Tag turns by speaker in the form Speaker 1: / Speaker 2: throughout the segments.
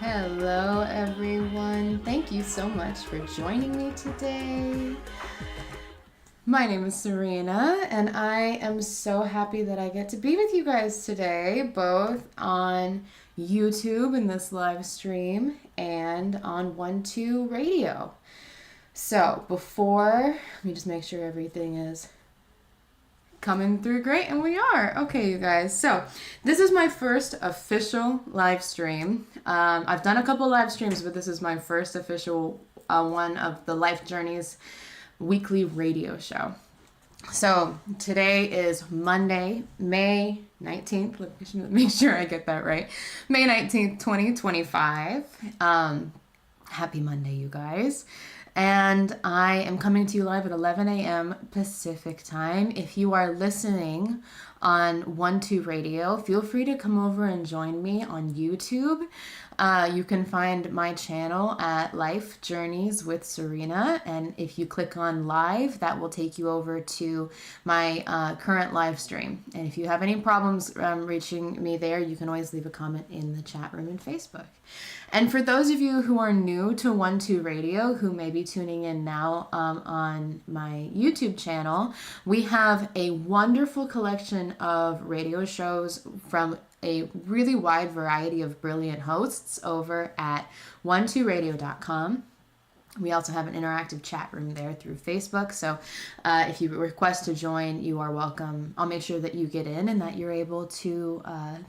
Speaker 1: Hello, everyone. Thank you so much for joining me today. My name is Sarina, and I am so happy that I get to be with you guys today, both on YouTube in this live stream and on 1-2 Radio. So, let me just make sure everything is coming through great, and we are. Okay, you guys. So, this is my first official live stream. I've done a couple live streams, but this is my first official one of the Life Journeys weekly radio show. So, today is Monday, May 19th. Let me make sure I get that right. May 19th, 2025. Happy Monday, you guys. And I am coming to you live at 11 a.m. Pacific time. If you are listening on 1-2 Radio, feel free to come over and join me on YouTube. You can find my channel at Life Journeys with Sarina. And if you click on live, that will take you over to my current live stream. And if you have any problems reaching me there, you can always leave a comment in the chat room in Facebook. And for those of you who are new to 1-2 Radio, who may be tuning in now on my YouTube channel, we have a wonderful collection of radio shows from a really wide variety of brilliant hosts over at 12radio.com. We also have an interactive chat room there through Facebook. So if you request to join, you are welcome. I'll make sure that you get in and that you're able to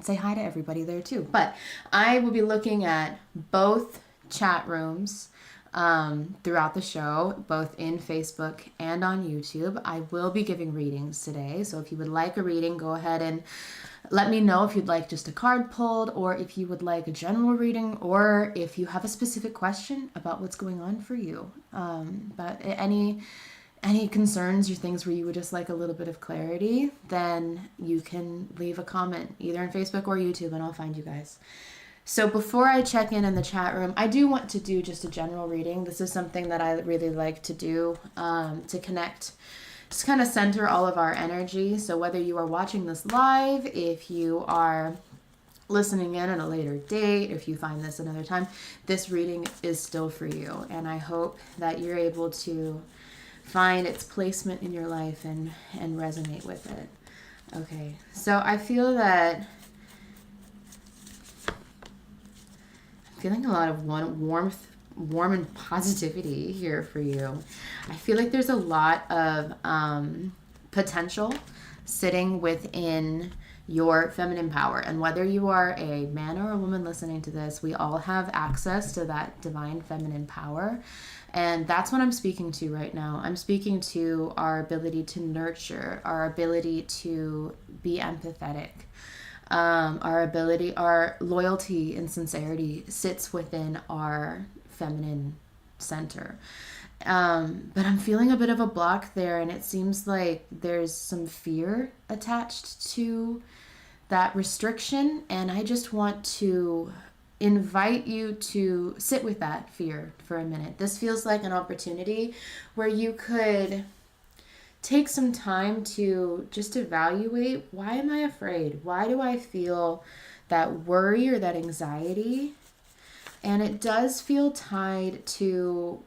Speaker 1: say hi to everybody there too. But I will be looking at both chat rooms throughout the show, both in Facebook and on YouTube. I will be giving readings today. So if you would like a reading, go ahead and let me know if you'd like just a card pulled, or if you would like a general reading, or if you have a specific question about what's going on for you. But any concerns or things where you would just like a little bit of clarity, then you can leave a comment either on Facebook or YouTube, and I'll find you guys. So before I check in the chat room, I do want to do just a general reading. This is something that I really like to do to connect, just kind of center all of our energy. So whether you are watching this live, if you are listening in at a later date, if you find this another time, this reading is still for you. And I hope that you're able to find its placement in your life and resonate with it. Okay, so I feel that I'm feeling a lot of warm and positivity here for you. I feel like there's a lot of potential sitting within your feminine power. And whether you are a man or a woman listening to this, we all have access to that divine feminine power. And that's what I'm speaking to right now. I'm speaking to our ability to nurture, our ability to be empathetic. Our loyalty and sincerity sits within our feminine center. But I'm feeling a bit of a block there, and it seems like there's some fear attached to that restriction, and I just want to invite you to sit with that fear for a minute. This feels like an opportunity where you could take some time to just evaluate, why am I afraid? Why do I feel that worry or that anxiety? And it does feel tied to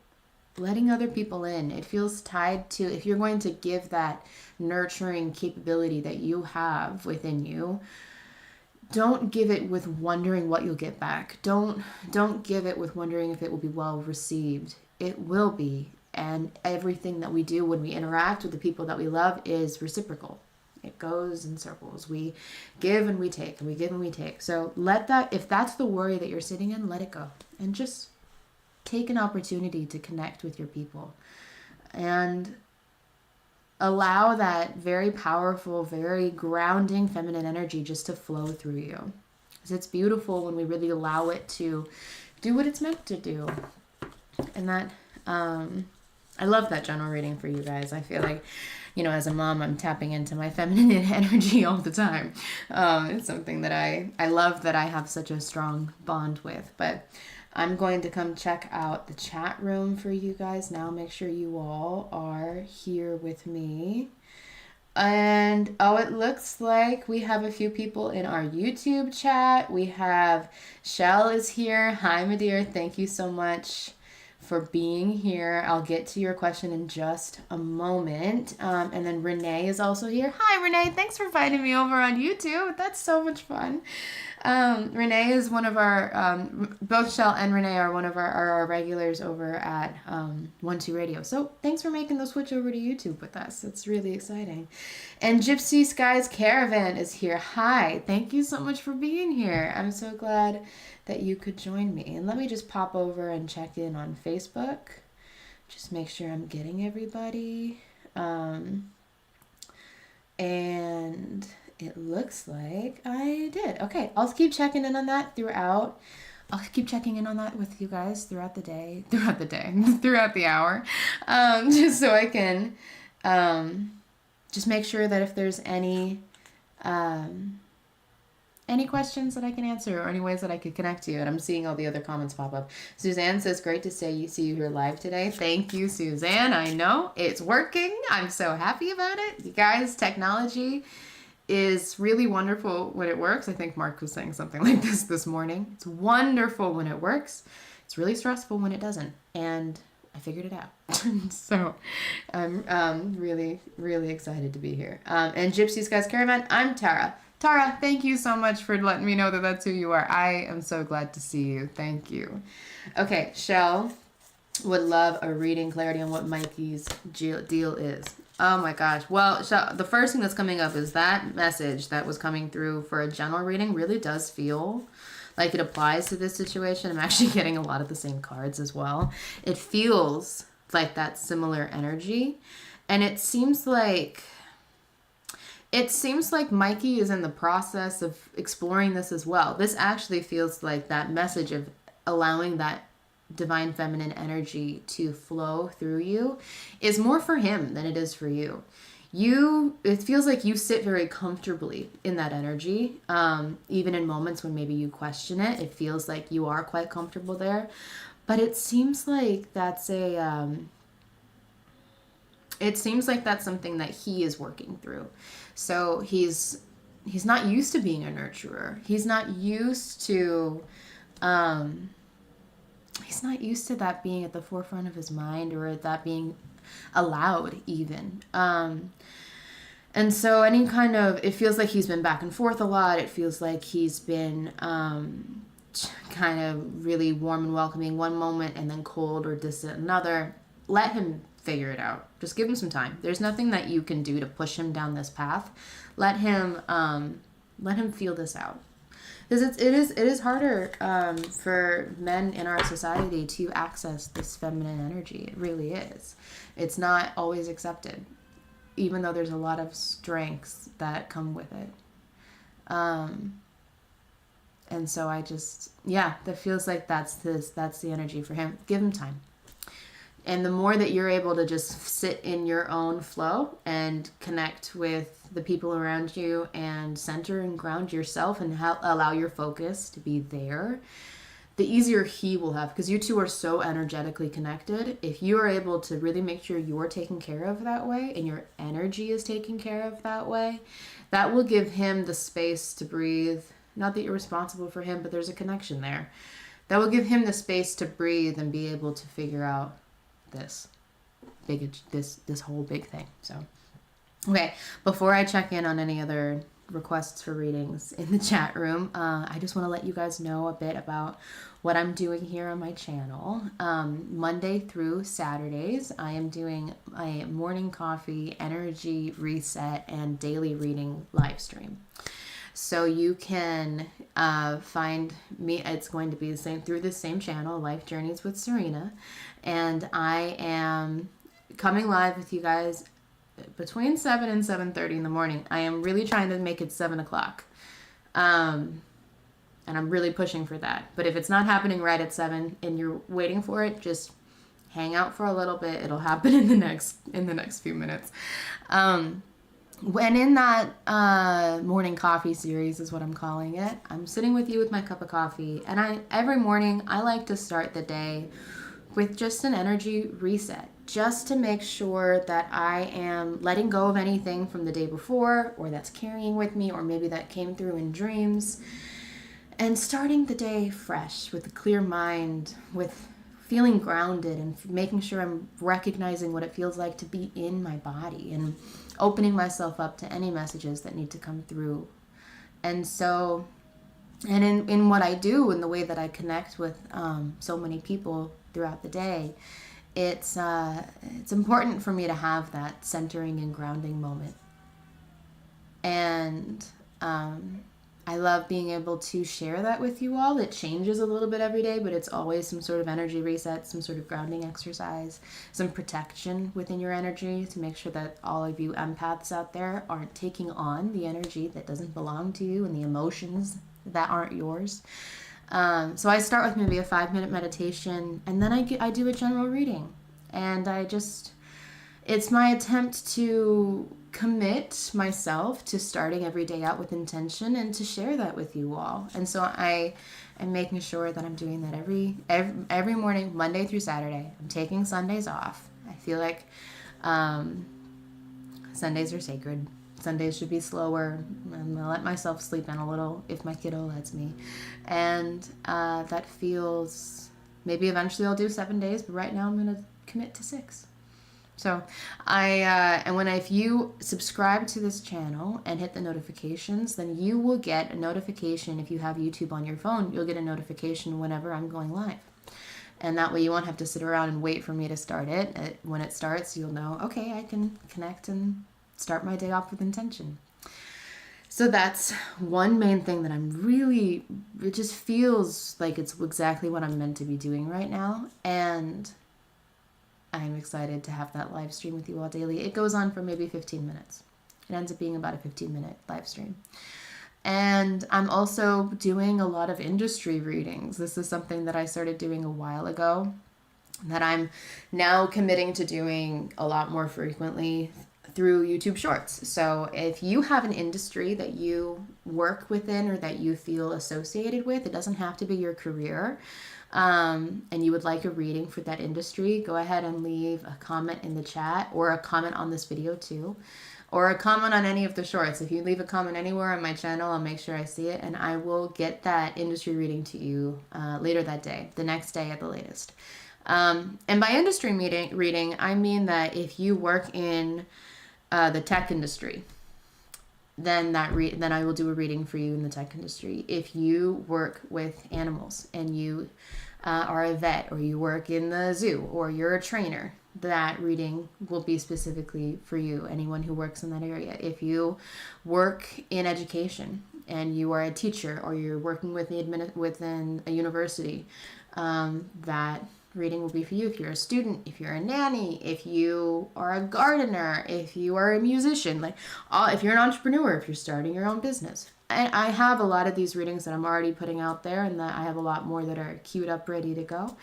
Speaker 1: letting other people in. It feels tied to, if you're going to give that nurturing capability that you have within you, don't give it with wondering what you'll get back. Don't give it with wondering if it will be well received. It will be. And everything that we do when we interact with the people that we love is reciprocal. It goes in circles. We give and we take, and we give and we take. So if that's the worry that you're sitting in, let it go. And just take an opportunity to connect with your people. And allow that very powerful, very grounding feminine energy just to flow through you. Because it's beautiful when we really allow it to do what it's meant to do. And that, I love that general reading for you guys. I feel like, as a mom, I'm tapping into my feminine energy all the time. It's something that I love, that I have such a strong bond with. But I'm going to come check out the chat room for you guys now. Make sure you all are here with me. And oh, it looks like we have a few people in our YouTube chat. We have Shell is here. Hi, my dear. Thank you so much for being here. I'll get to your question in just a moment. And then Renee is also here. Hi, Renee. Thanks for inviting me over on YouTube. That's so much fun. Renee is one of our, both Shell and Renee are one of our regulars over at 1-2 Radio. So thanks for making the switch over to YouTube with us. It's really exciting. And Gypsy Skies Caravan is here. Hi. Thank you so much for being here. I'm so glad that you could join me. And let me just pop over and check in on Facebook. Just make sure I'm getting everybody. And it looks like I did. Okay, I'll keep checking in on that throughout. I'll keep checking in on that with you guys throughout the hour. Just so I can just make sure that if there's any questions that I can answer or any ways that I could connect to you. And I'm seeing all the other comments pop up. Suzanne says, great to see you here live today. Thank you, Suzanne. I know it's working. I'm so happy about it. You guys, technology is really wonderful when it works. I think Mark was saying something like this morning. It's wonderful when it works. It's really stressful when it doesn't. And I figured it out. So I'm really, really excited to be here. And Gypsy Skies Caravan, I'm Tara. Tara, thank you so much for letting me know that that's who you are. I am so glad to see you. Thank you. Okay, Shell would love a reading clarity on what Mikey's deal is. Oh my gosh. Well, Shell, the first thing that's coming up is that message that was coming through for a general reading really does feel like it applies to this situation. I'm actually getting a lot of the same cards as well. It feels like that similar energy. And it seems like Mikey is in the process of exploring this as well. This actually feels like that message of allowing that divine feminine energy to flow through you is more for him than it is for you. It feels like you sit very comfortably in that energy. Even in moments when maybe you question it, it feels like you are quite comfortable there. But it seems like that's something that he is working through. So he's not used to being a nurturer. He's not used to that being at the forefront of his mind, or that being allowed even. And so it feels like he's been back and forth a lot. It feels like he's been kind of really warm and welcoming one moment and then cold or distant another. Let him figure it out. Just give him some time. There's nothing that you can do to push him down this path. Let him feel this out. Because it is harder for men in our society to access this feminine energy. It really is. It's not always accepted, even though there's a lot of strengths that come with it. And so that feels like that's the energy for him. Give him time. And the more that you're able to just sit in your own flow and connect with the people around you and center and ground yourself and allow your focus to be there, the easier he will have, because you two are so energetically connected. If you are able to really make sure you're taken care of that way and your energy is taken care of that way, that will give him the space to breathe. Not that you're responsible for him, but there's a connection there. That will give him the space to breathe and be able to figure out this whole big thing. So, okay, before I check in on any other requests for readings in the chat room, I just want to let you guys know a bit about what I'm doing here on my channel. Monday through Saturdays, I am doing a morning coffee, energy reset, and daily reading live stream. So you can find me. It's going to be through the same channel, Life Journeys with Sarina. And I am coming live with you guys between 7 and 7:30 in the morning. I am really trying to make it 7 o'clock. And I'm really pushing for that. But if it's not happening right at 7 and you're waiting for it, just hang out for a little bit. It'll happen in the next few minutes. When in that morning coffee series is what I'm calling it, I'm sitting with you with my cup of coffee, and every morning I like to start the day with just an energy reset, just to make sure that I am letting go of anything from the day before, or that's carrying with me, or maybe that came through in dreams, and starting the day fresh with a clear mind, with feeling grounded, and making sure I'm recognizing what it feels like to be in my body, and opening myself up to any messages that need to come through. And so, and in what I do, in the way that I connect with so many people throughout the day, it's important for me to have that centering and grounding moment. And I love being able to share that with you all. It changes a little bit every day, but it's always some sort of energy reset, some sort of grounding exercise, some protection within your energy to make sure that all of you empaths out there aren't taking on the energy that doesn't belong to you and the emotions that aren't yours. So I start with maybe a 5-minute meditation, and then I do a general reading. And it's my attempt to commit myself to starting every day out with intention and to share that with you all. And so I am making sure that I'm doing that every morning, Monday through Saturday. I'm taking Sundays off. I feel like Sundays are sacred. Sundays should be slower. I'm gonna let myself sleep in a little if my kiddo lets me. And that feels, maybe eventually I'll do 7 days, but right now I'm gonna commit to 6. So if you subscribe to this channel and hit the notifications, then you will get a notification. If you have YouTube on your phone, you'll get a notification whenever I'm going live. And that way you won't have to sit around and wait for me to start it. When it starts, you'll know, okay, I can connect and start my day off with intention. So that's one main thing that it just feels like it's exactly what I'm meant to be doing right now. And I'm excited to have that live stream with you all daily. It goes on for maybe 15 minutes. It ends up being about a 15-minute live stream. And I'm also doing a lot of industry readings. This is something that I started doing a while ago that I'm now committing to doing a lot more frequently through YouTube Shorts. So if you have an industry that you work within or that you feel associated with, it doesn't have to be your career, and you would like a reading for that industry, go ahead and leave a comment in the chat, or a comment on this video too, or a comment on any of the shorts. If you leave a comment anywhere on my channel, I'll make sure I see it, and I will get that industry reading to you later that day, the next day at the latest. And by industry reading, I mean that if you work in the tech industry, then I will do a reading for you in the tech industry. If you work with animals and you are a vet, or you work in the zoo, or you're a trainer, that reading will be specifically for you, anyone who works in that area. If you work in education and you are a teacher, or you're working within a university, that reading will be for you. If you're a student, if you're a nanny, if you are a gardener, if you are a musician, if you're an entrepreneur, if you're starting your own business. And I have a lot of these readings that I'm already putting out there, and that I have a lot more that are queued up, ready to go.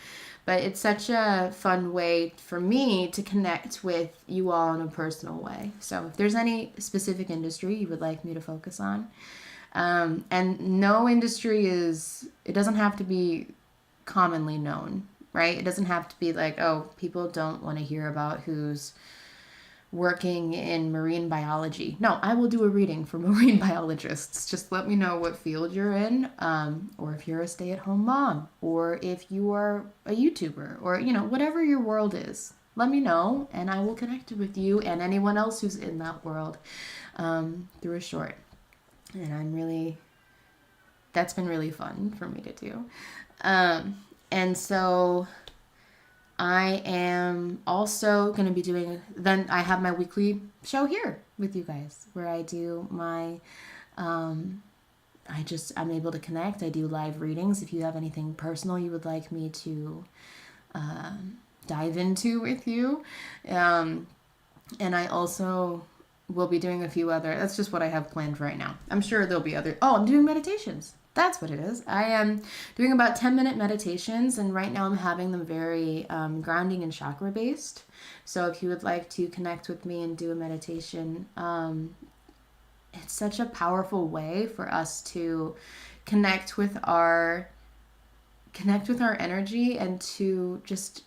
Speaker 1: But it's such a fun way for me to connect with you all in a personal way. So if there's any specific industry you would like me to focus on, and no industry it doesn't have to be commonly known, right? It doesn't have to be like, oh, people don't want to hear about who's working in marine biology. No, I will do a reading for marine biologists. Just let me know what field you're in, or if you're a stay-at-home mom, or if you are a YouTuber, or, whatever your world is. Let me know, and I will connect with you and anyone else who's in that world through a short. And that's been really fun for me to do. And so I am also going to be then I have my weekly show here with you guys, where I do my, I'm able to connect. I do live readings. If you have anything personal you would like me to dive into with you. And I also will be doing a few that's just what I have planned for right now. I'm sure there'll be I'm doing meditations. That's what it is. I am doing about 10-minute meditations, and right now I'm having them very grounding and chakra based. So if you would like to connect with me and do a meditation, it's such a powerful way for us to connect with our energy, and to just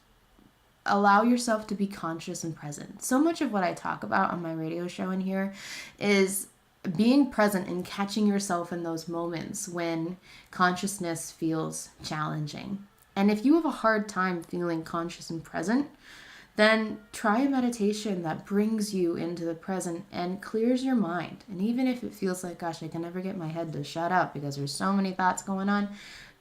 Speaker 1: allow yourself to be conscious and present. So much of what I talk about on my radio show in here is being present and catching yourself in those moments when consciousness feels challenging. And if you have a hard time feeling conscious and present, then try a meditation that brings you into the present and clears your mind. And even if it feels like, gosh, I can never get my head to shut up because there's so many thoughts going on,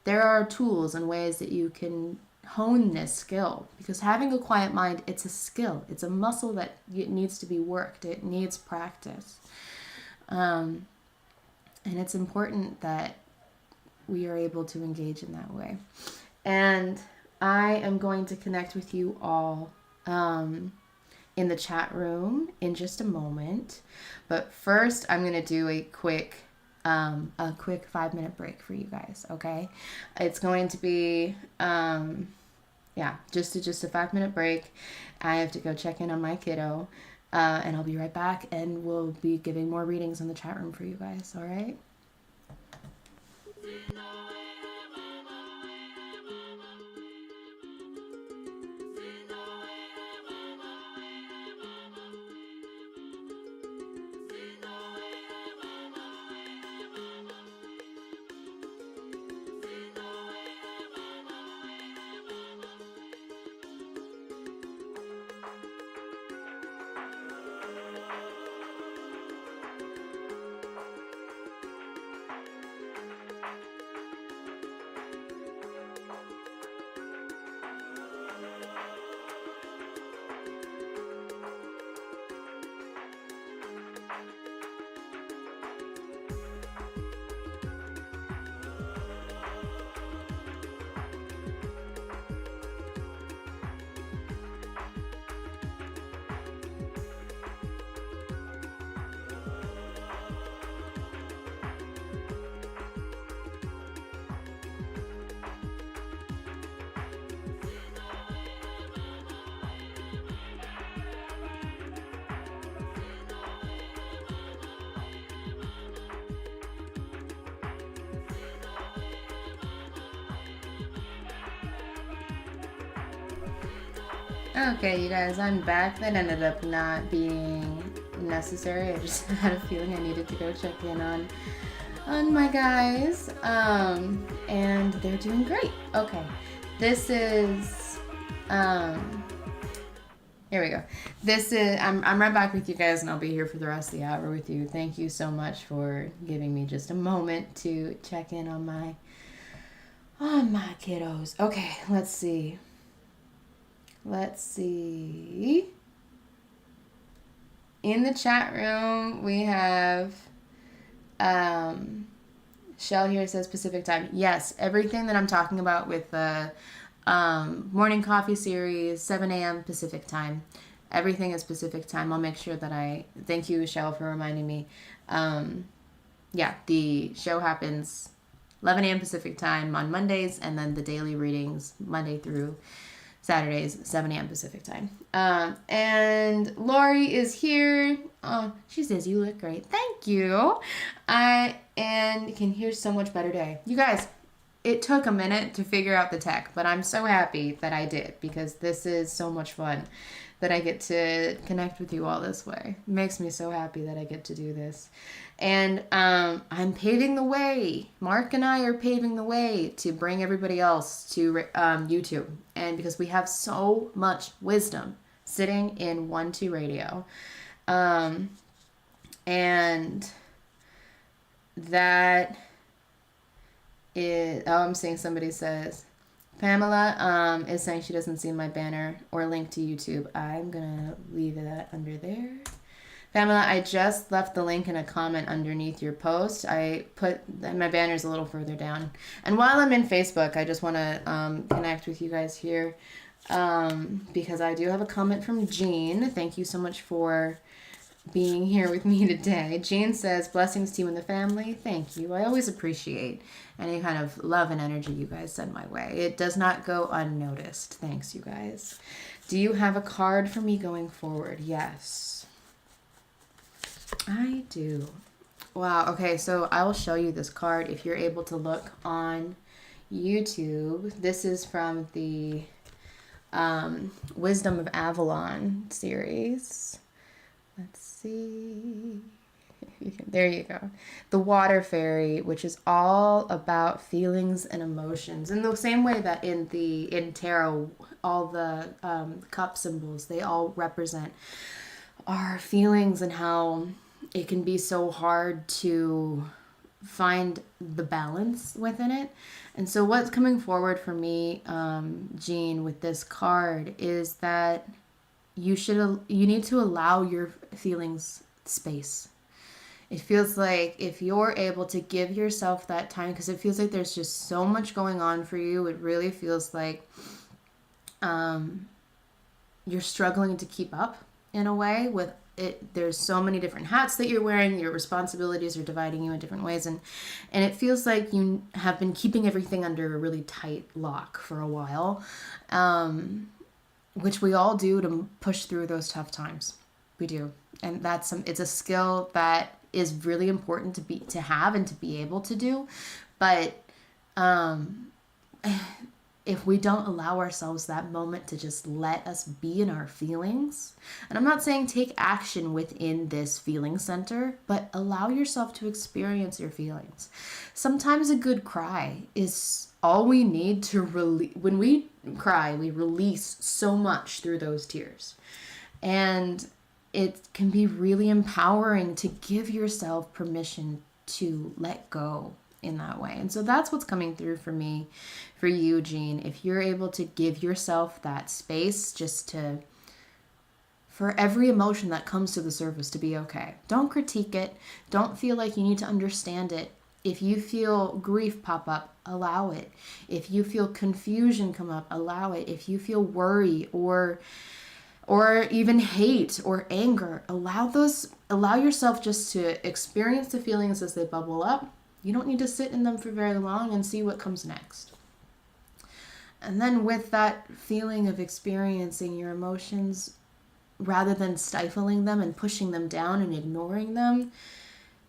Speaker 1: there are tools and ways that you can hone this skill. Because having a quiet mind, it's a skill. It's a muscle that it needs to be worked. It needs practice. And it's important that we are able to engage in that way. And I am going to connect with you all in the chat room in just a moment. But first, I'm going to do a quick 5-minute break for you guys, okay? It's going to be, just a 5-minute break. I have to go check in on my kiddo, and I'll be right back, and we'll be giving more readings in the chat room for you guys, all right? Okay, you guys, I'm back. That ended up not being necessary. I just had a feeling I needed to go check in on my guys. And they're doing great. Okay. This is here we go. This is I'm right back with you guys, and I'll be here for the rest of the hour with you. Thank you so much for giving me just a moment to check in on my kiddos. Okay, let's see. In the chat room, we have Shell here says Pacific time. Yes, everything that I'm talking about with the morning coffee series, 7 a.m. Pacific time. Everything is Pacific time. I'll make sure that thank you, Shell, for reminding me. The show happens 11 a.m. Pacific time on Mondays, and then the daily readings Monday through Saturdays, 7 a.m. Pacific time. And Lori is here. Oh, she says, you look great. Thank you. And can hear so much better day. You guys, it took a minute to figure out the tech, but I'm so happy that I did, because this is so much fun that I get to connect with you all this way. It makes me so happy that I get to do this. And I'm paving the way. Mark and I are paving the way to bring everybody else to YouTube. And because we have so much wisdom sitting in 1-2 radio. And that is, I'm seeing somebody says, Pamela is saying she doesn't see my banner or link to YouTube. I'm going to leave that under there. Pamela, I just left the link in a comment underneath your post. I put my banner's a little further down. And while I'm in Facebook, I just want to connect with you guys here because I do have a comment from Jean. Thank you so much for being here with me today. Jean says, blessings to you and the family. Thank you. I always appreciate any kind of love and energy you guys send my way. It does not go unnoticed. Thanks, you guys. Do you have a card for me going forward? Yes. I do. Wow. Okay, so I will show you this card if you're able to look on YouTube. This is from the Wisdom of Avalon series. Let's see. There you go. The Water Fairy, which is all about feelings and emotions. In the same way that in tarot, all the cup symbols, they all represent our feelings and how it can be so hard to find the balance within it. And so what's coming forward for me, Jean, with this card is that you need to allow your feelings space. It feels like if you're able to give yourself that time, because it feels like there's just so much going on for you, it really feels like you're struggling to keep up in a way with it. There's so many different hats that you're wearing. Your responsibilities are dividing you in different ways. And it feels like you have been keeping everything under a really tight lock for a while, which we all do to push through those tough times. We do. And it's a skill that is really important to have and to be able to do. But if we don't allow ourselves that moment to just let us be in our feelings, and I'm not saying take action within this feeling center, but allow yourself to experience your feelings. Sometimes a good cry is all we need to release. When we cry, we release so much through those tears. And it can be really empowering to give yourself permission to let go in that way. And so that's what's coming through for me, for you, Jean. If you're able to give yourself that space for every emotion that comes to the surface to be okay. Don't critique it. Don't feel like you need to understand it. If you feel grief pop up, allow it. If you feel confusion come up, allow it. If you feel worry or even hate or anger, allow yourself just to experience the feelings as they bubble up. You don't need to sit in them for very long and see what comes next. And then with that feeling of experiencing your emotions, rather than stifling them and pushing them down and ignoring them,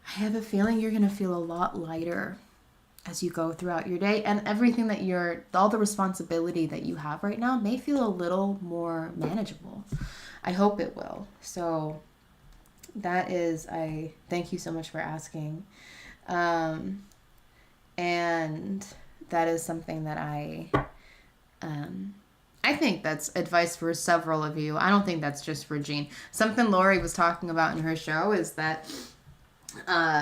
Speaker 1: I have a feeling you're going to feel a lot lighter as you go throughout your day, and everything all the responsibility that you have right now may feel a little more manageable. I hope it will. So I thank you so much for asking. And that is something that I think that's advice for several of you. I don't think that's just for Jean. Something Lori was talking about in her show is that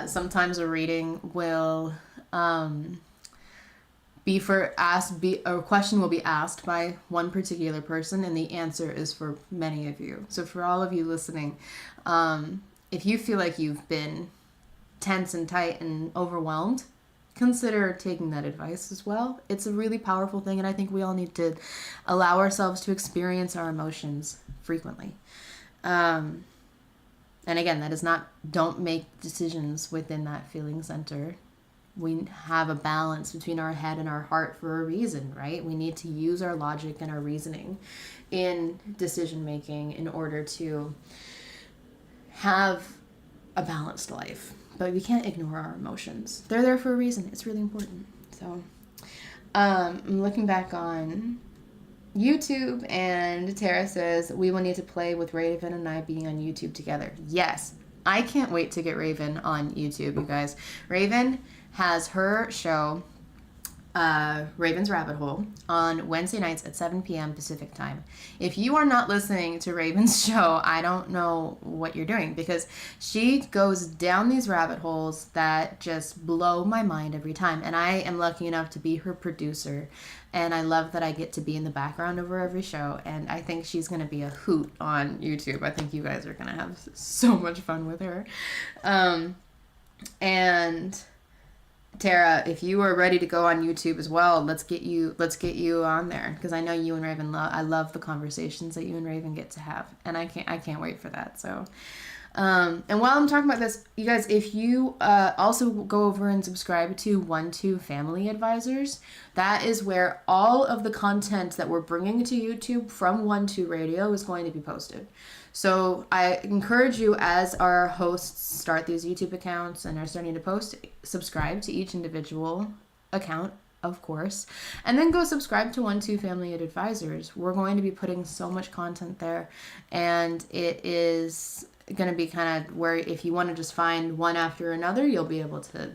Speaker 1: sometimes a reading will a question will be asked by one particular person, and the answer is for many of you. So for all of you listening, if you feel like you've been tense and tight and overwhelmed, consider taking that advice as well. It's a really powerful thing, and I think we all need to allow ourselves to experience our emotions frequently. And again, that is not, don't make decisions within that feeling center. We have a balance between our head and our heart for a reason, right? We need to use our logic and our reasoning in decision making in order to have a balanced life. But we can't ignore our emotions. They're there for a reason. It's really important. So I'm looking back on YouTube, and Tara says, we will need to play with Raven and I being on YouTube together. Yes, I can't wait to get Raven on YouTube, you guys. Raven has her show, Raven's Rabbit Hole, on Wednesday nights at 7 p.m. Pacific time. If you are not listening to Raven's show, I don't know what you're doing, because she goes down these rabbit holes that just blow my mind every time. And I am lucky enough to be her producer, and I love that I get to be in the background of her every show. And I think she's going to be a hoot on YouTube. I think you guys are going to have so much fun with her. And Tara, if you are ready to go on YouTube as well, let's get you on there, because I know you and Raven I love the conversations that you and Raven get to have, and I can't wait for that. So, and while I'm talking about this, you guys, if you also go over and subscribe to 1-2 Family Advisors, that is where all of the content that we're bringing to YouTube from 1-2 Radio is going to be posted. So I encourage you, as our hosts start these YouTube accounts and are starting to post, subscribe to each individual account of course. And then go subscribe to 1-2 Family Advisors. We're going to be putting so much content there, and it is going to be kind of where if you want to just find one after another, you'll be able to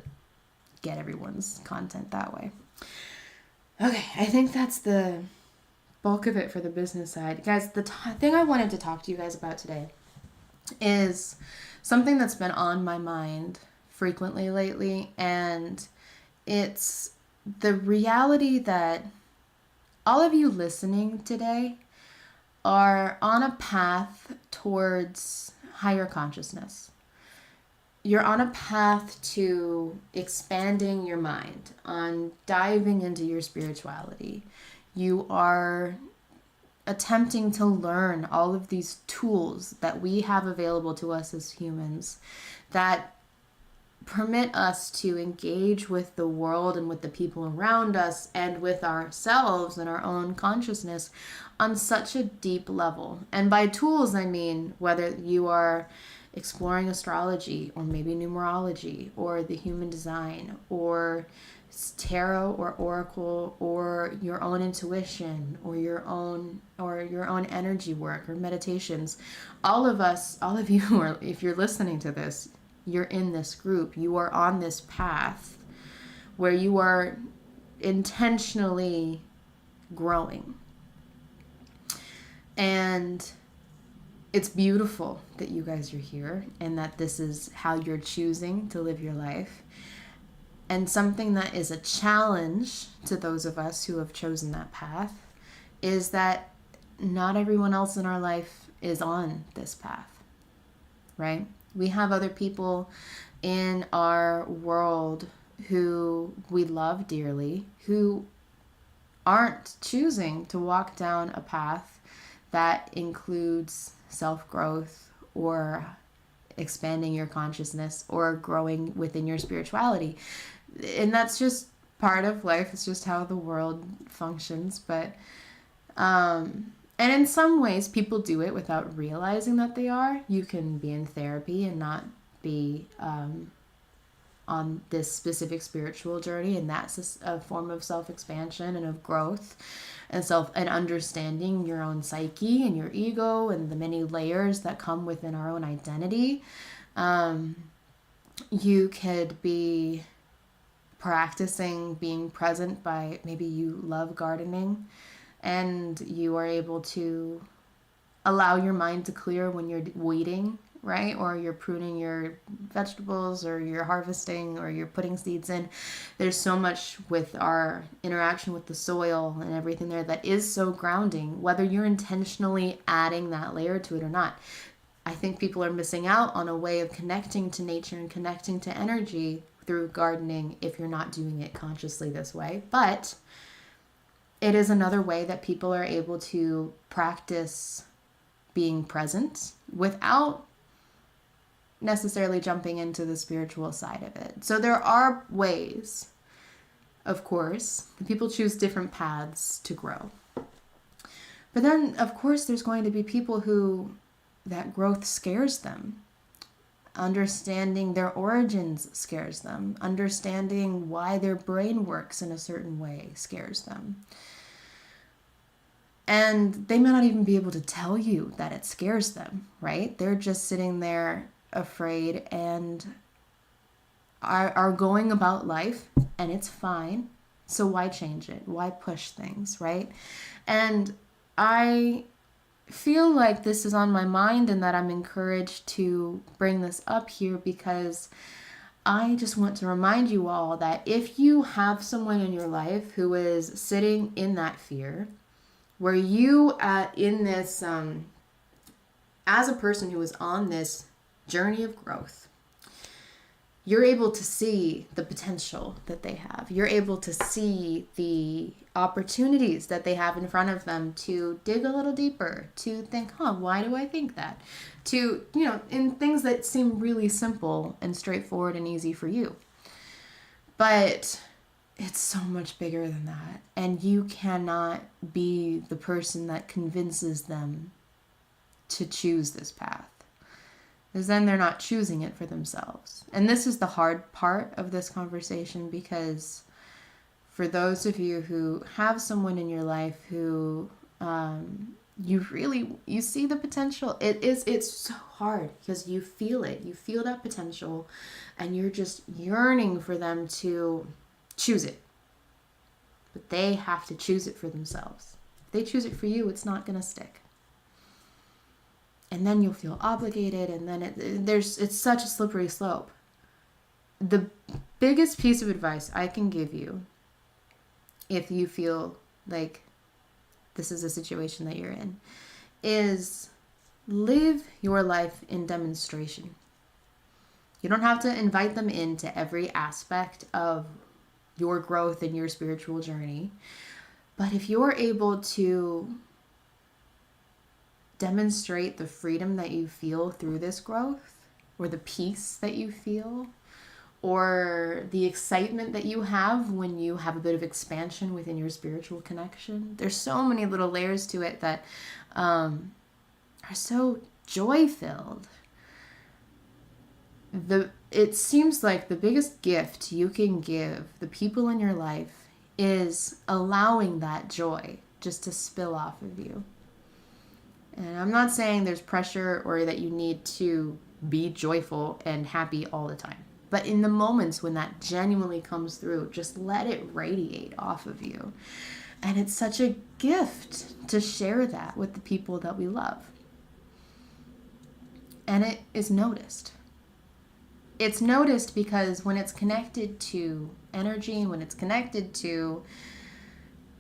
Speaker 1: get everyone's content that way. Okay, I think that's the bulk of it for the business side. Guys, the thing I wanted to talk to you guys about today is something that's been on my mind frequently lately, and it's the reality that all of you listening today are on a path towards higher consciousness. You're on a path to expanding your mind, on diving into your spirituality. You are attempting to learn all of these tools that we have available to us as humans that permit us to engage with the world and with the people around us and with ourselves and our own consciousness on such a deep level. And by tools, I mean whether you are exploring astrology or maybe numerology or the human design or tarot or oracle or your own intuition or your own energy work or meditations. All of you are, if you're listening to this, you're in this group. You are on this path where you are intentionally growing. And it's beautiful that you guys are here and that this is how you're choosing to live your life. And something that is a challenge to those of us who have chosen that path is that not everyone else in our life is on this path, right? We have other people in our world who we love dearly, who aren't choosing to walk down a path that includes self-growth or expanding your consciousness or growing within your spirituality. And that's just part of life. It's just how the world functions. But and in some ways people do it without realizing that they are. You can be in therapy and not be on this specific spiritual journey, and that's a form of self-expansion and of growth and understanding your own psyche and your ego and the many layers that come within our own identity. You could be practicing being present by maybe you love gardening and you are able to allow your mind to clear when you're weeding, right? Or you're pruning your vegetables or you're harvesting or you're putting seeds in. There's so much with our interaction with the soil and everything there that is so grounding, whether you're intentionally adding that layer to it or not. I think people are missing out on a way of connecting to nature and connecting to energy through gardening if you're not doing it consciously this way. But it is another way that people are able to practice being present without necessarily jumping into the spiritual side of it. So there are ways, of course, people choose different paths to grow. But then, of course, there's going to be people who that growth scares them. Understanding their origins scares them. Understanding why their brain works in a certain way scares them. And they may not even be able to tell you that it scares them, right? They're just sitting there afraid and are going about life, and it's fine. So why change it? Why push things, right? And I feel like this is on my mind and that I'm encouraged to bring this up here because I just want to remind you all that if you have someone in your life who is sitting in that fear, where you in this, as a person who is on this journey of growth, you're able to see the potential that they have. You're able to see the opportunities that they have in front of them to dig a little deeper, to think, why do I think that? To, in things that seem really simple and straightforward and easy for you. But it's so much bigger than that. And you cannot be the person that convinces them to choose this path, because then they're not choosing it for themselves. And this is the hard part of this conversation, because for those of you who have someone in your life who you see the potential. It's so hard because you feel it. You feel that potential and you're just yearning for them to choose it. But they have to choose it for themselves. If they choose it for you, it's not going to stick. And then you'll feel obligated, and then it's such a slippery slope. The biggest piece of advice I can give you, if you feel like this is a situation that you're in, is live your life in demonstration. You don't have to invite them into every aspect of your growth and your spiritual journey. But if you're able to demonstrate the freedom that you feel through this growth, or the peace that you feel, or the excitement that you have when you have a bit of expansion within your spiritual connection. There's so many little layers to it that are so joy-filled. It seems like the biggest gift you can give the people in your life is allowing that joy just to spill off of you. And I'm not saying there's pressure or that you need to be joyful and happy all the time. But in the moments when that genuinely comes through, just let it radiate off of you. And it's such a gift to share that with the people that we love. And it is noticed. It's noticed because when it's connected to energy, when it's connected to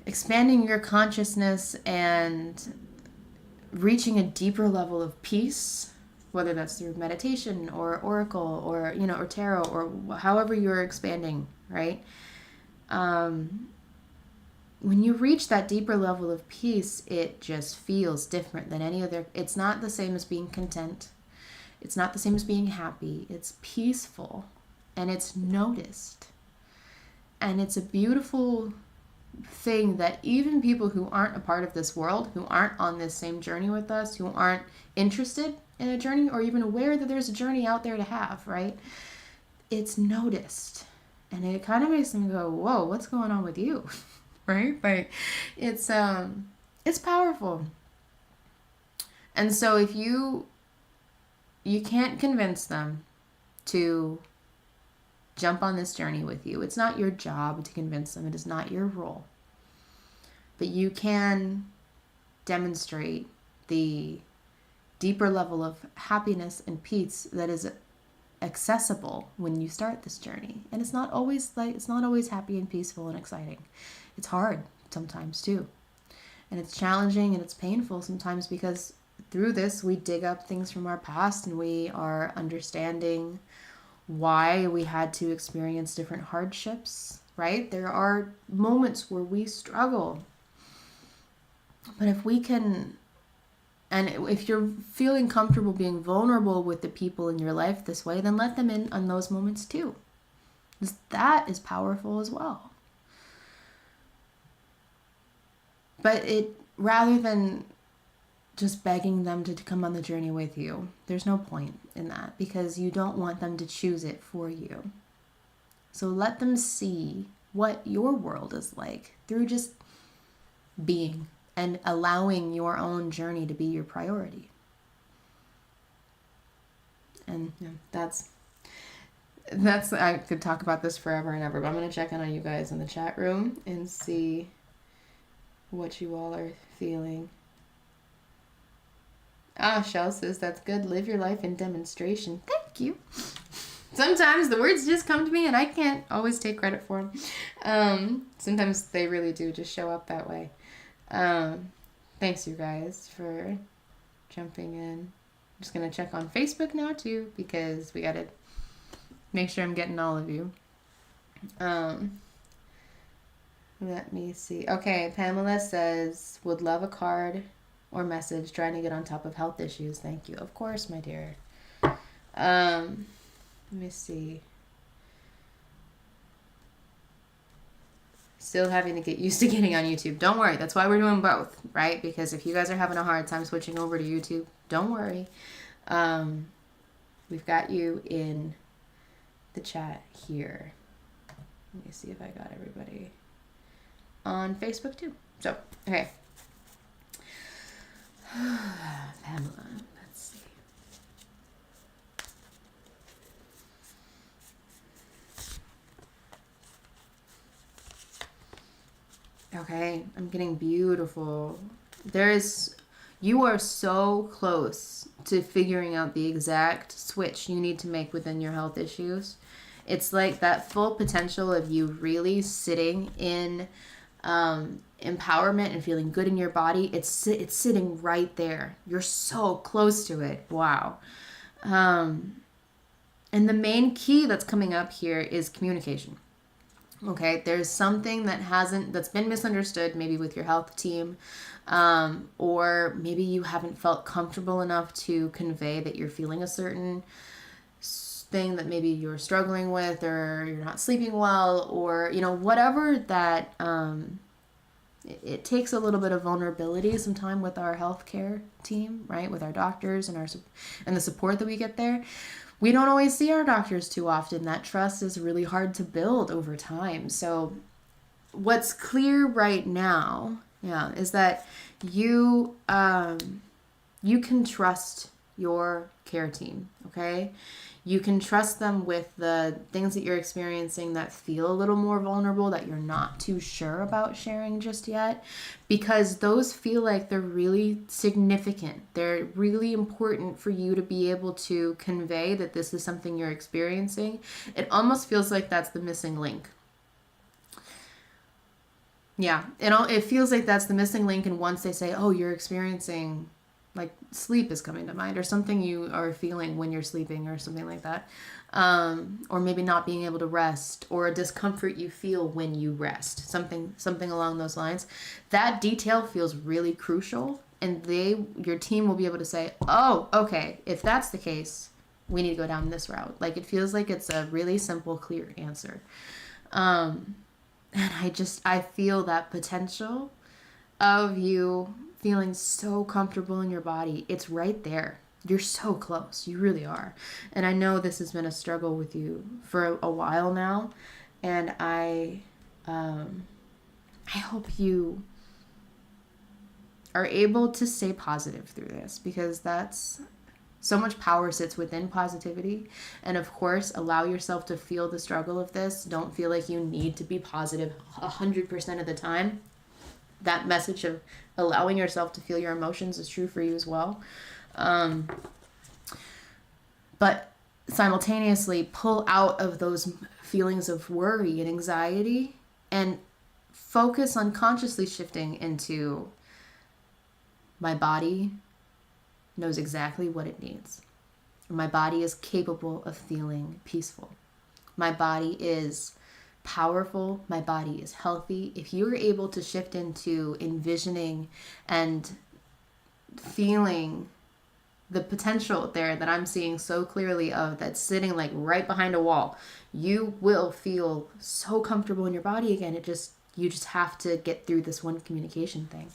Speaker 1: expanding your consciousness and reaching a deeper level of peace, whether that's through meditation or oracle or, or tarot or however you're expanding, right? When you reach that deeper level of peace, it just feels different than any other. It's not the same as being content. It's not the same as being happy. It's peaceful and it's noticed. And it's a beautiful thing that even people who aren't a part of this world, who aren't on this same journey with us, who aren't interested in a journey or even aware that there's a journey out there to have, right? It's noticed. And it kind of makes them go, whoa, what's going on with you? Right? Like it's powerful. And so if you can't convince them to jump on this journey with you. It's not your job to convince them. It is not your role. But you can demonstrate the deeper level of happiness and peace that is accessible when you start this journey. And it's not always happy and peaceful and exciting. It's hard sometimes too. And it's challenging and it's painful sometimes because through this we dig up things from our past and we are understanding why we had to experience different hardships, right? There are moments where we struggle. But if we can, and if you're feeling comfortable being vulnerable with the people in your life this way, then let them in on those moments too. Because that is powerful as well. But rather than just begging them to come on the journey with you, there's no point in that because you don't want them to choose it for you. So let them see what your world is like through just being and allowing your own journey to be your priority. And that's I could talk about this forever and ever, but I'm going to check in on you guys in the chat room and see what you all are feeling. Shell says, that's good. Live your life in demonstration. Thank you. Sometimes the words just come to me and I can't always take credit for them. Sometimes they really do just show up that way. Thanks, you guys, for jumping in. I'm just going to check on Facebook now, too, because we got to make sure I'm getting all of you. Let me see. Okay, Pamela says, would love a card or message, trying to get on top of health issues. Thank you. Of course, my dear. Let me see. Still having to get used to getting on YouTube. Don't worry. That's why we're doing both, right? Because if you guys are having a hard time switching over to YouTube, don't worry. We've got you in the chat here. Let me see if I got everybody. on Facebook too. So, okay. Pamela, let's see. Okay, I'm getting beautiful. You are so close to figuring out the exact switch you need to make within your health issues. It's like that full potential of you really sitting in empowerment and feeling good in your body. It's sitting right there. You're so close to it. Wow. And the main key that's coming up here is communication. Okay, there's something that's been misunderstood, maybe with your health team, or maybe you haven't felt comfortable enough to convey that you're feeling a certain thing that maybe you're struggling with, or you're not sleeping well, or whatever that. It takes a little bit of vulnerability sometime with our healthcare team, right? With our doctors and the support that we get there. We don't always see our doctors too often. That trust is really hard to build over time. So what's clear right now, is that you can trust your care team, okay? You can trust them with the things that you're experiencing that feel a little more vulnerable, that you're not too sure about sharing just yet, because those feel like they're really significant. They're really important for you to be able to convey that this is something you're experiencing. It almost feels like that's the missing link. Yeah, it feels like that's the missing link, and once they say, oh, you're experiencing, like, sleep is coming to mind, or something you are feeling when you're sleeping, or something like that, or maybe not being able to rest, or a discomfort you feel when you rest, something along those lines. That detail feels really crucial, and your team will be able to say, oh, okay, if that's the case, we need to go down this route. Like, it feels like it's a really simple, clear answer. And I feel that potential of you feeling so comfortable in your body. It's right there. You're so close. You really are. And I know this has been a struggle with you for a while now. And I hope you are able to stay positive through this, because that's so much power sits within positivity. And of course, allow yourself to feel the struggle of this. Don't feel like you need to be positive 100% of the time. That message of allowing yourself to feel your emotions is true for you as well. But simultaneously pull out of those feelings of worry and anxiety and focus on consciously shifting into, my body knows exactly what it needs. My body is capable of feeling peaceful. My body is powerful. My body is healthy. If you're able to shift into envisioning and feeling the potential there that I'm seeing so clearly of, that's sitting like right behind a wall, you will feel so comfortable in your body again. You just have to get through this one communication thing.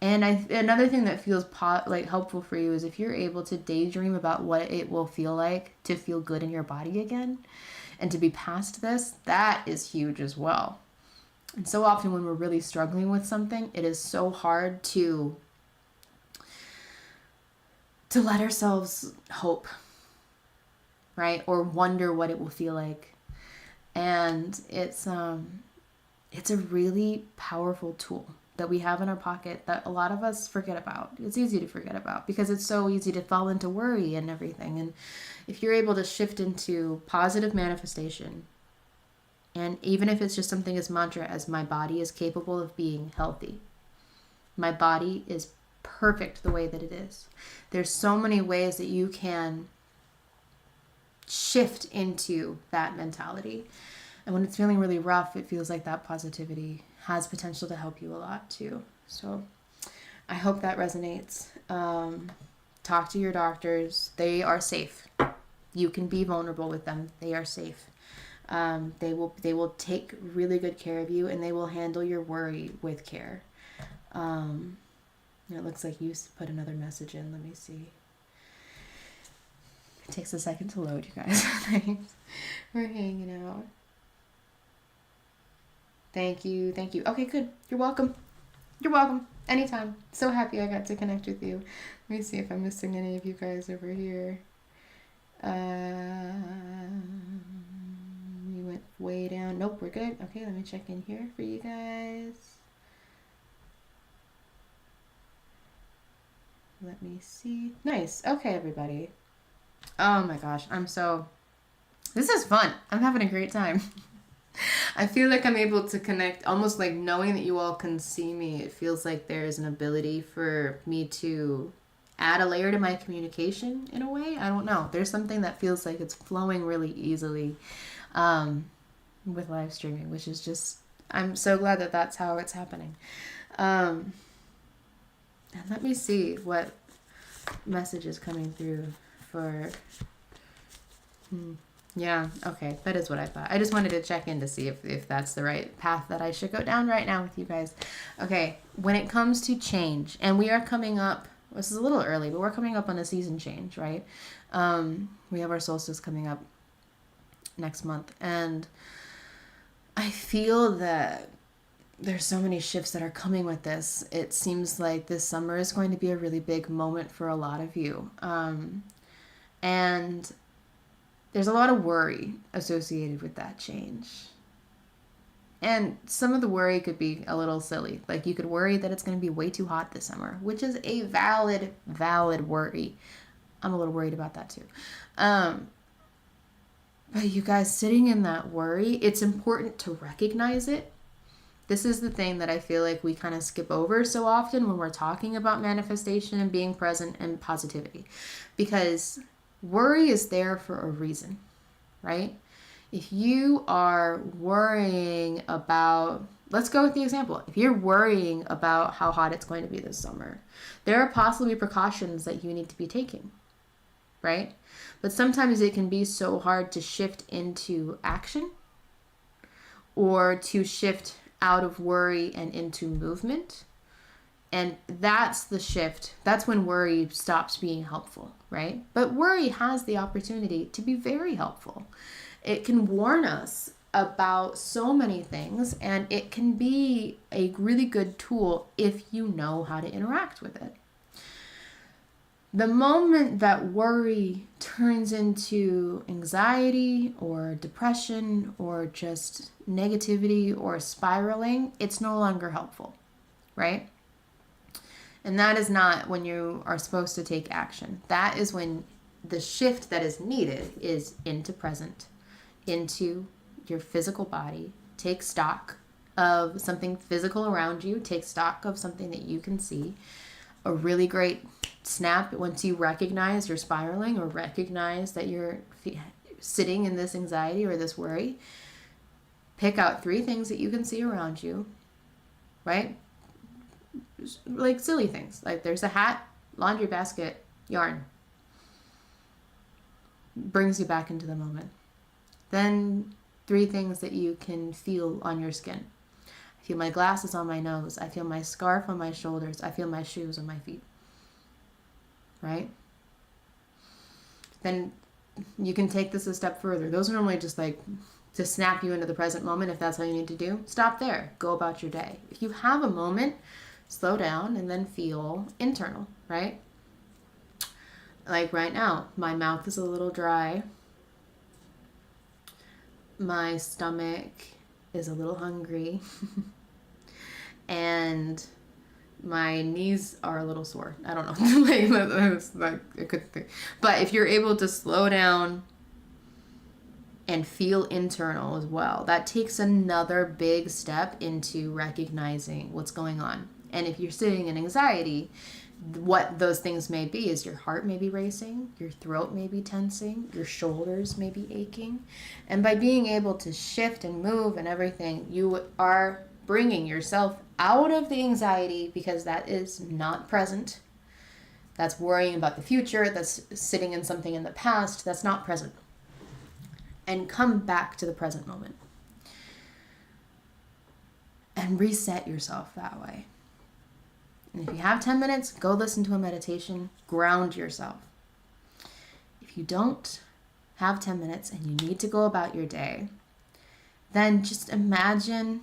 Speaker 1: And another thing that feels helpful for you is if you're able to daydream about what it will feel like to feel good in your body again and to be past this. That is huge as well. And so often when we're really struggling with something, it is so hard to let ourselves hope, right? Or wonder what it will feel like. And it's a really powerful tool that we have in our pocket that a lot of us forget about. It's easy to forget about because it's so easy to fall into worry and everything. And if you're able to shift into positive manifestation, and even if it's just something as mantra as, my body is capable of being healthy. My body is perfect the way that it is. There's so many ways that you can shift into that mentality. And when it's feeling really rough, it feels like that positivity has potential to help you a lot too. So I hope that resonates. Talk to your doctors. They are safe. You can be vulnerable with them. They are safe. They will take really good care of you, and they will handle your worry with care. It looks like you put another message in. Let me see. It takes a second to load, you guys. Thanks for hanging out. Thank you. Thank you. Okay, good. You're welcome. You're welcome. Anytime. So happy I got to connect with you. Let me see if I'm missing any of you guys over here. You went way down. Nope, we're good. Okay, let me check in here for you guys. Let me see. Nice. Okay, everybody. Oh my gosh, this is fun. I'm having a great time. I feel like I'm able to connect, almost like knowing that you all can see me. It feels like there's an ability for me to add a layer to my communication in a way. I don't know. There's something that feels like it's flowing really easily with live streaming, which is just, I'm so glad that that's how it's happening. And let me see what message is coming through for... Yeah, okay, that is what I thought. I just wanted to check in to see if that's the right path that I should go down right now with you guys. Okay, when it comes to change, and we are coming up, this is a little early, but we're coming up on a season change, right? We have our solstice coming up next month, and I feel that there's so many shifts that are coming with this. It seems like this summer is going to be a really big moment for a lot of you. And there's a lot of worry associated with that change. And some of the worry could be a little silly. Like you could worry that it's going to be way too hot this summer, which is a valid worry. I'm a little worried about that too. But you guys, sitting in that worry, it's important to recognize it. This is the thing that I feel like we kind of skip over so often when we're talking about manifestation and being present and positivity. Because worry is there for a reason, right? If you are worrying about, let's go with the example. If you're worrying about how hot it's going to be this summer, there are possibly precautions that you need to be taking, right? But sometimes it can be so hard to shift into action or to shift out of worry and into movement. And that's the shift. That's when worry stops being helpful, right? But worry has the opportunity to be very helpful. It can warn us about so many things, and it can be a really good tool if you know how to interact with it. The moment that worry turns into anxiety or depression or just negativity or spiraling, it's no longer helpful, right? And that is not when you are supposed to take action. That is when the shift that is needed is into present, into your physical body. Take stock of something physical around you. Take stock of something that you can see. A really great snap once you recognize you're spiraling or recognize that you're sitting in this anxiety or this worry. Pick out 3 things that you can see around you, right? Like silly things, like there's a hat, laundry basket, yarn. Brings you back into the moment. Then 3 things that you can feel on your skin. I feel my glasses on my nose. I feel my scarf on my shoulders. I feel my shoes on my feet. Right? Then you can take this a step further. Those are normally just like to snap you into the present moment if that's all you need to do. Stop there. Go about your day. If you have a moment, slow down and then feel internal, right? Like right now, my mouth is a little dry. My stomach is a little hungry. And my knees are a little sore. I don't know. But if you're able to slow down and feel internal as well, that takes another big step into recognizing what's going on. And if you're sitting in anxiety, what those things may be is your heart may be racing, your throat may be tensing, your shoulders may be aching. And by being able to shift and move and everything, you are bringing yourself out of the anxiety, because that is not present. That's worrying about the future. That's sitting in something in the past. That's not present. And come back to the present moment. And reset yourself that way. And if you have 10 minutes, go listen to a meditation. Ground yourself. If you don't have 10 minutes and you need to go about your day, then just imagine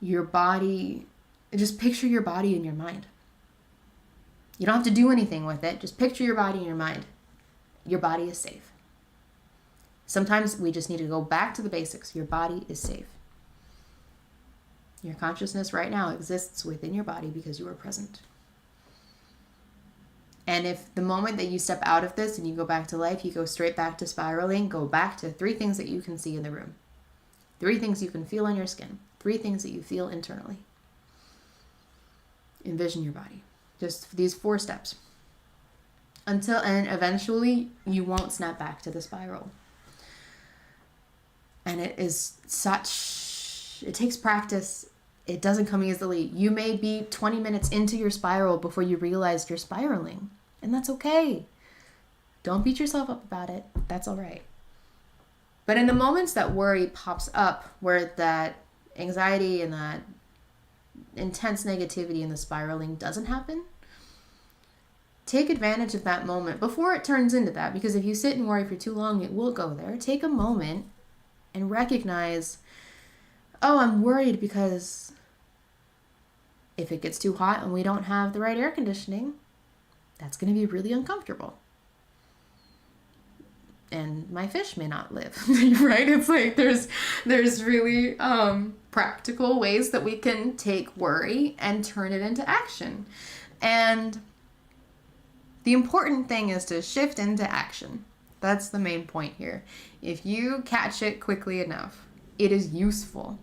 Speaker 1: your body, just picture your body in your mind. You don't have to do anything with it. Just picture your body in your mind. Your body is safe. Sometimes we just need to go back to the basics. Your body is safe. Your consciousness right now exists within your body because you are present. And if the moment that you step out of this and you go back to life, you go straight back to spiraling, go back to 3 things that you can see in the room. 3 things you can feel on your skin. 3 things that you feel internally. Envision your body. Just these 4 steps. And eventually you won't snap back to the spiral. And it takes practice. It doesn't come easily. You may be 20 minutes into your spiral before you realize you're spiraling. And that's okay. Don't beat yourself up about it. That's all right. But in the moments that worry pops up, where that anxiety and that intense negativity and the spiraling doesn't happen, take advantage of that moment before it turns into that. Because if you sit and worry for too long, it will go there. Take a moment and recognize, oh, I'm worried because if it gets too hot and we don't have the right air conditioning, that's going to be really uncomfortable. And my fish may not live, right? It's like there's really practical ways that we can take worry and turn it into action. And the important thing is to shift into action. That's the main point here. If you catch it quickly enough, it is useful.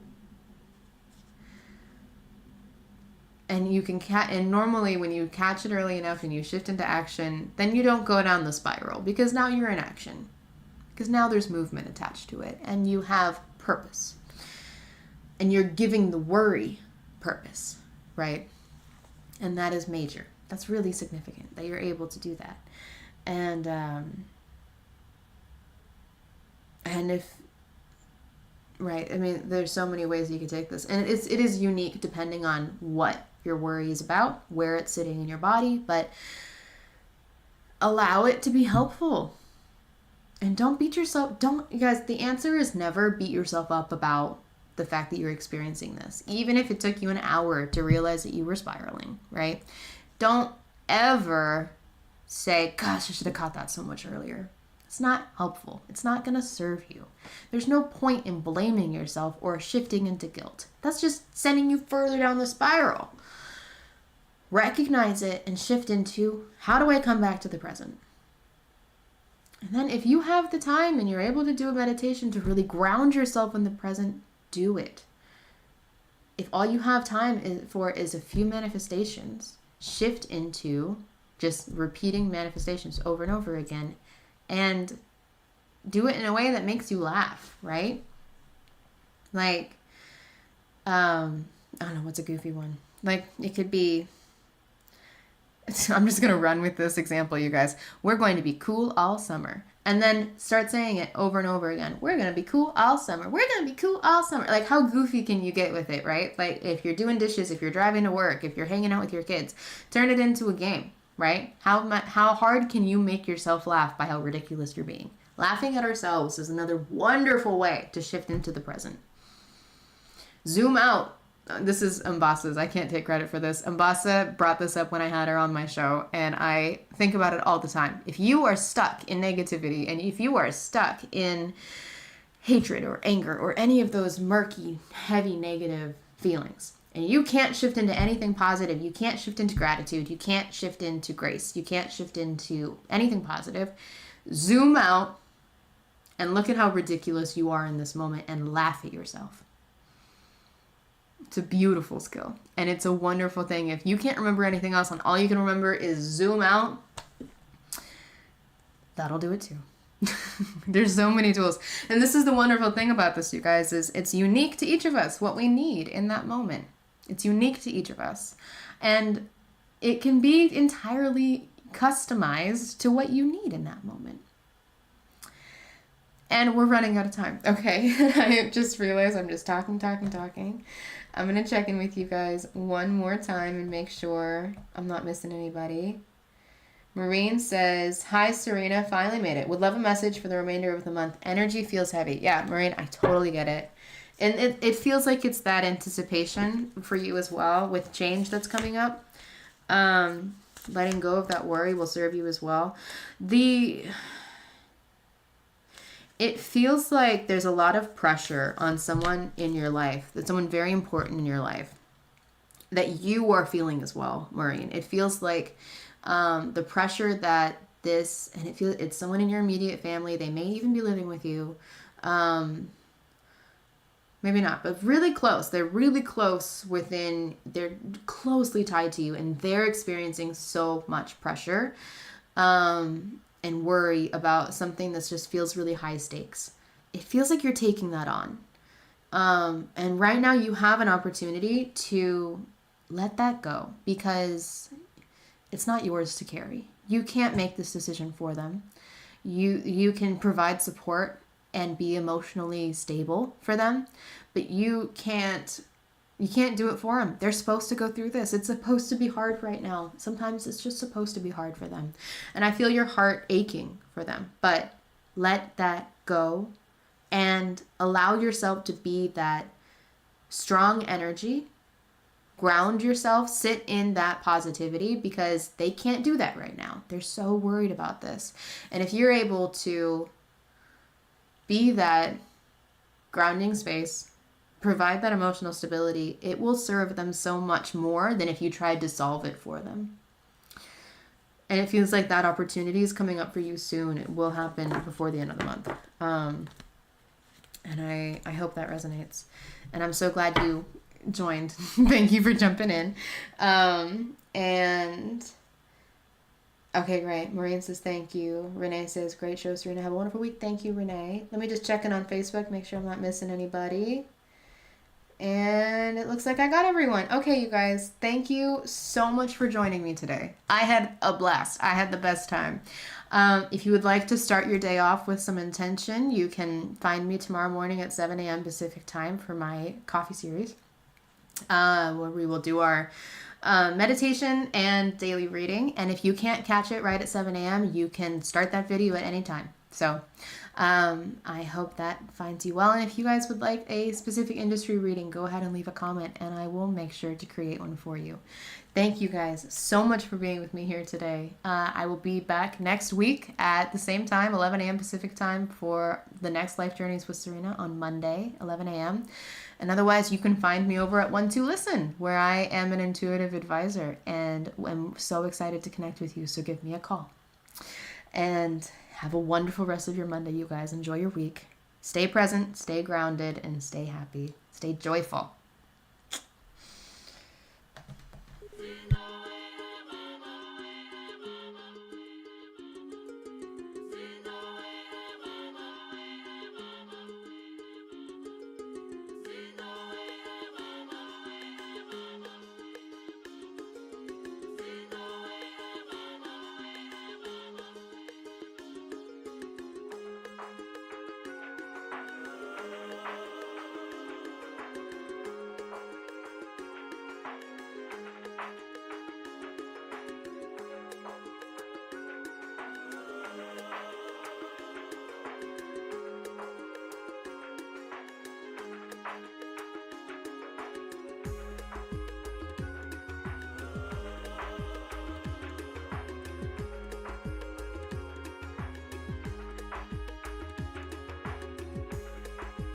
Speaker 1: And you can and normally when you catch it early enough and you shift into action, then you don't go down the spiral, because now you're in action. Because now there's movement attached to it and you have purpose. And you're giving the worry purpose, right? And that is major. That's really significant that you're able to do that. And if, right, I mean, there's so many ways you can take this. And it is unique depending on what your worry is about, where it's sitting in your body, but allow it to be helpful. And don't beat yourself. You guys, the answer is never beat yourself up about the fact that you're experiencing this. Even if it took you an hour to realize that you were spiraling, right? Don't ever say, gosh, I should have caught that so much earlier. It's not helpful. It's not going to serve you. There's no point in blaming yourself or shifting into guilt. That's just sending you further down the spiral. Recognize it and shift into, how do I come back to the present? And then if you have the time and you're able to do a meditation to really ground yourself in the present, do it. If all you have time is a few manifestations, shift into just repeating manifestations over and over again, and do it in a way that makes you laugh, right? Like, I don't know, what's a goofy one? Like, it could be, I'm just going to run with this example, you guys. We're going to be cool all summer. And then start saying it over and over again. We're going to be cool all summer. We're going to be cool all summer. Like, how goofy can you get with it, right? Like, if you're doing dishes, if you're driving to work, if you're hanging out with your kids, turn it into a game, right? How hard can you make yourself laugh by how ridiculous you're being? Laughing at ourselves is another wonderful way to shift into the present. Zoom out. This is Mbasa's. I can't take credit for this. Mbasa brought this up when I had her on my show, and I think about it all the time. If you are stuck in negativity, and if you are stuck in hatred or anger or any of those murky, heavy, negative feelings, and you can't shift into anything positive, you can't shift into gratitude, you can't shift into grace, you can't shift into anything positive, zoom out and look at how ridiculous you are in this moment and laugh at yourself. It's a beautiful skill, and it's a wonderful thing. If you can't remember anything else and all you can remember is zoom out, that'll do it too. There's so many tools. And this is the wonderful thing about this, you guys, is it's unique to each of us, what we need in that moment. It's unique to each of us. And it can be entirely customized to what you need in that moment. And we're running out of time. Okay, I just realized I'm just talking. I'm going to check in with you guys one more time and make sure I'm not missing anybody. Maureen says, hi, Sarina, finally made it. Would love a message for the remainder of the month. Energy feels heavy. Yeah, Maureen, I totally get it. And it feels like it's that anticipation for you as well with change that's coming up. Letting go of that worry will serve you as well. It feels like there's a lot of pressure on someone in your life, that's someone very important in your life, that you are feeling as well, Maureen. It feels like the pressure that it's someone in your immediate family. They may even be living with you. Maybe not, but really close. They're really close they're closely tied to you, and they're experiencing so much pressure and worry about something that just feels really high stakes. It feels like you're taking that on. And right now you have an opportunity to let that go, because it's not yours to carry. You can't make this decision for them. You can provide support and be emotionally stable for them, but you can't do it for them. They're supposed to go through this. It's supposed to be hard right now. Sometimes it's just supposed to be hard for them. And I feel your heart aching for them, but let that go and allow yourself to be that strong energy. Ground yourself, sit in that positivity, because they can't do that right now. They're so worried about this. And if you're able to be that grounding space, provide that emotional stability, it will serve them so much more than if you tried to solve it for them. And it feels like that opportunity is coming up for you soon. It will happen before the end of the month. And I hope that resonates. And I'm so glad you joined. Thank you for jumping in. And okay, great. Maureen says thank you. Renee says great show, Sarina. Have a wonderful week. Thank you, Renee. Let me just check in on Facebook, make sure I'm not missing anybody. And it looks like I got everyone. Okay, you guys, thank you so much for joining me today. I had a blast. I had the best time. If you would like to start your day off with some intention, you can find me tomorrow morning at 7 a.m. Pacific time for my coffee series, where we will do our meditation and daily reading. And if you can't catch it right at 7 a.m., you can start that video at any time. So I hope that finds you well. And if you guys would like a specific industry reading, go ahead and leave a comment and I will make sure to create one for you. Thank you guys so much for being with me here today. I will be back next week at the same time, 11 a.m. Pacific time, for the next Life Journeys with Sarina on Monday, 11 a.m. And otherwise, you can find me over at 1-2-Listen, where I am an intuitive advisor and I'm so excited to connect with you. So give me a call. And have a wonderful rest of your Monday, you guys. Enjoy your week. Stay present, stay grounded, and stay happy. Stay joyful.